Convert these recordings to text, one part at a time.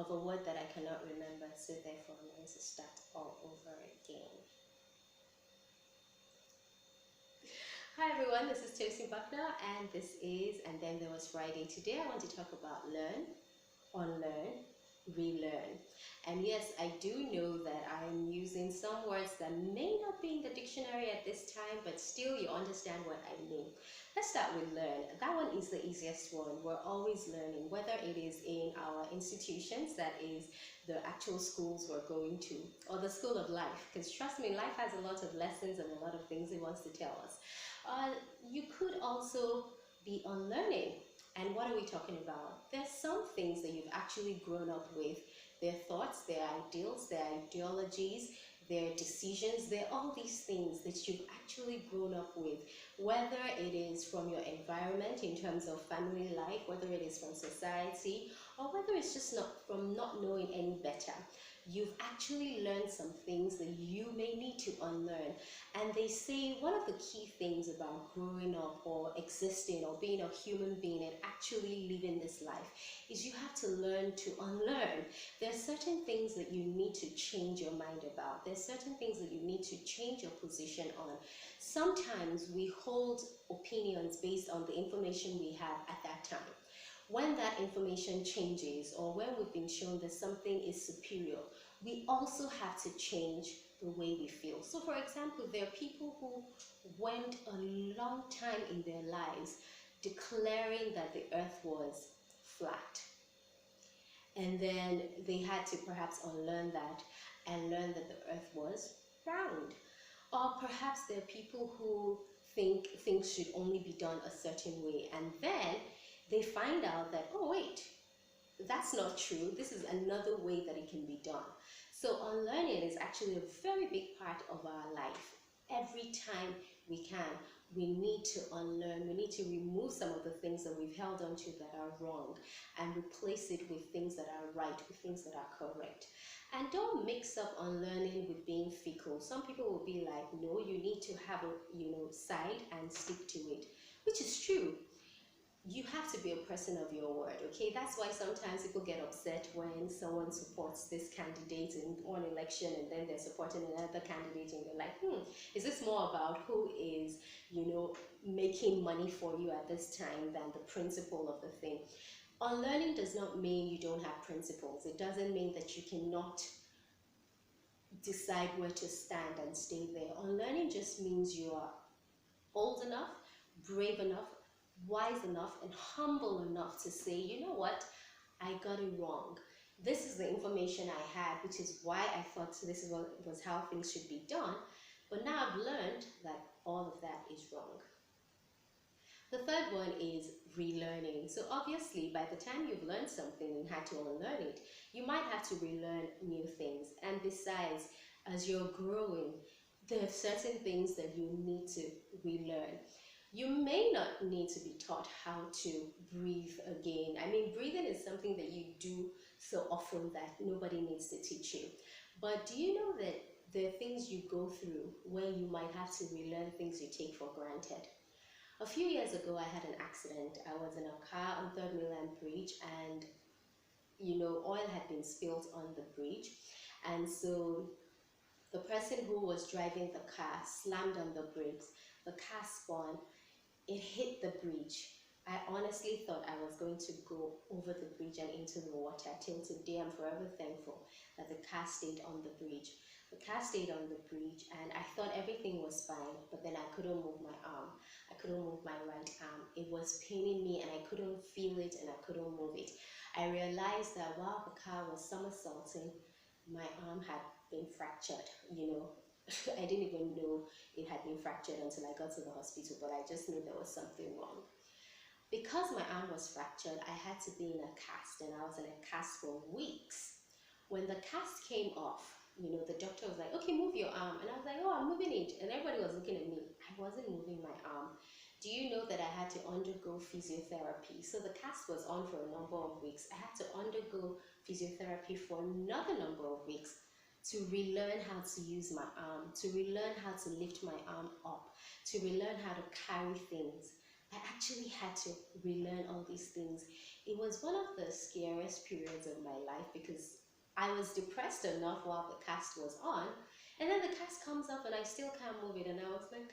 of a word that I cannot remember, so therefore I'm going to start all over again. Hi everyone, this is Tosyn Bucknor, and this is And Then There Was Friday. Today I want to talk about learn, unlearn, relearn. And yes, I do know that I'm using some words that may not be in the dictionary at this time, but still you understand what I mean. Let's start with learn. That one is the easiest one. We're always learning, whether it is in our institutions, that is the actual schools we're going to, or the school of life, because trust me, life has a lot of lessons and a lot of things it wants to tell us. You could also be unlearning. And what are we talking about? There's some things that you've actually grown up with, their thoughts, their ideals, their ideologies, their decisions, they're all these things that you've actually grown up with, whether it is from your environment in terms of family life, whether it is from society, or whether it's just from not knowing any better. You've actually learned some things that you may need to unlearn. And they say one of the key things about growing up or existing or being a human being and actually living this life is you have to learn to unlearn. There are certain things that you need to change your mind about. There's certain things that you need to change your position on. Sometimes we hold opinions based on the information we have at that time. When that information changes, or when we've been shown that something is superior, we also have to change the way we feel. So for example, there are people who went a long time in their lives declaring that the earth was flat. And then they had to perhaps unlearn that and learn that the earth was round. Or perhaps there are people who think things should only be done a certain way, and then they find out that, oh wait, that's not true. This is another way that it can be done. So unlearning is actually a very big part of our life. Every time we can, we need to unlearn. We need to remove some of the things that we've held on to that are wrong and replace it with things that are right, with things that are correct. And don't mix up unlearning with being fickle. Some people will be like, no, you need to have a side and stick to it, which is true. You have to be a person of your word, okay? That's why sometimes people get upset when someone supports this candidate in one election and then they're supporting another candidate and you're like, is this more about who is, making money for you at this time than the principle of the thing? Unlearning does not mean you don't have principles. It doesn't mean that you cannot decide where to stand and stay there. Unlearning just means you are old enough, brave enough, wise enough, and humble enough to say, you know what, I got it wrong. This is the information I had, which is why I thought this was how things should be done. But now I've learned that all of that is wrong. The third one is relearning. So obviously, by the time you've learned something and had to unlearn it, you might have to relearn new things. And besides, as you're growing, there are certain things that you need to relearn. You may not need to be taught how to breathe again. I mean, breathing is something that you do so often that nobody needs to teach you. But do you know that there are things you go through where you might have to relearn things you take for granted? A few years ago, I had an accident. I was in a car on 3rd Mainland Bridge, and oil had been spilled on the bridge. And so the person who was driving the car slammed on the brakes. The car spun. It hit the bridge. I honestly thought I was going to go over the bridge and into the water. Till today, I'm forever thankful that the car stayed on the bridge. The car stayed on the bridge, and I thought everything was fine, but then I couldn't move my arm. I couldn't move my right arm. It was paining me, and I couldn't feel it, and I couldn't move it. I realized that while the car was somersaulting, my arm had been fractured, I didn't even know it had been fractured until I got to the hospital, but I just knew there was something wrong. Because my arm was fractured, I had to be in a cast, and I was in a cast for weeks. When the cast came off, the doctor was like, okay, move your arm. And I was like, oh, I'm moving it. And everybody was looking at me. I wasn't moving my arm. Do you know that I had to undergo physiotherapy? So the cast was on for a number of weeks. I had to undergo physiotherapy for another number of weeks to relearn how to use my arm, to relearn how to lift my arm up, to relearn how to carry things. I actually had to relearn all these things. It was one of the scariest periods of my life because I was depressed enough while the cast was on, and then the cast comes up and I still can't move it, and I was like,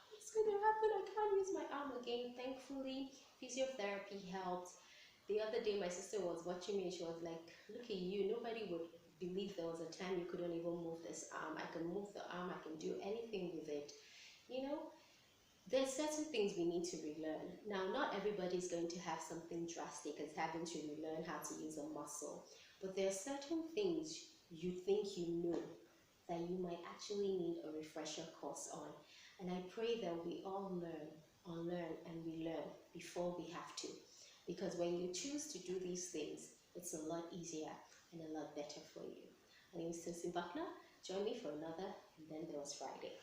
what's going to happen? I can't use my arm again. Thankfully, physiotherapy helped. The other day, my sister was watching me and she was like, look at you, nobody would believe there was a time you couldn't even move this arm. I can move the arm, I can do anything with it. You know, there's certain things we need to relearn. Now, not everybody is going to have something drastic as having to relearn how to use a muscle, but there are certain things you think you know that you might actually need a refresher course on. And I pray that we all learn, unlearn, and relearn before we have to. Because when you choose to do these things, it's a lot easier and a lot better for you. My name is Tosyn Bucknor. Join me for another, and then there was Friday.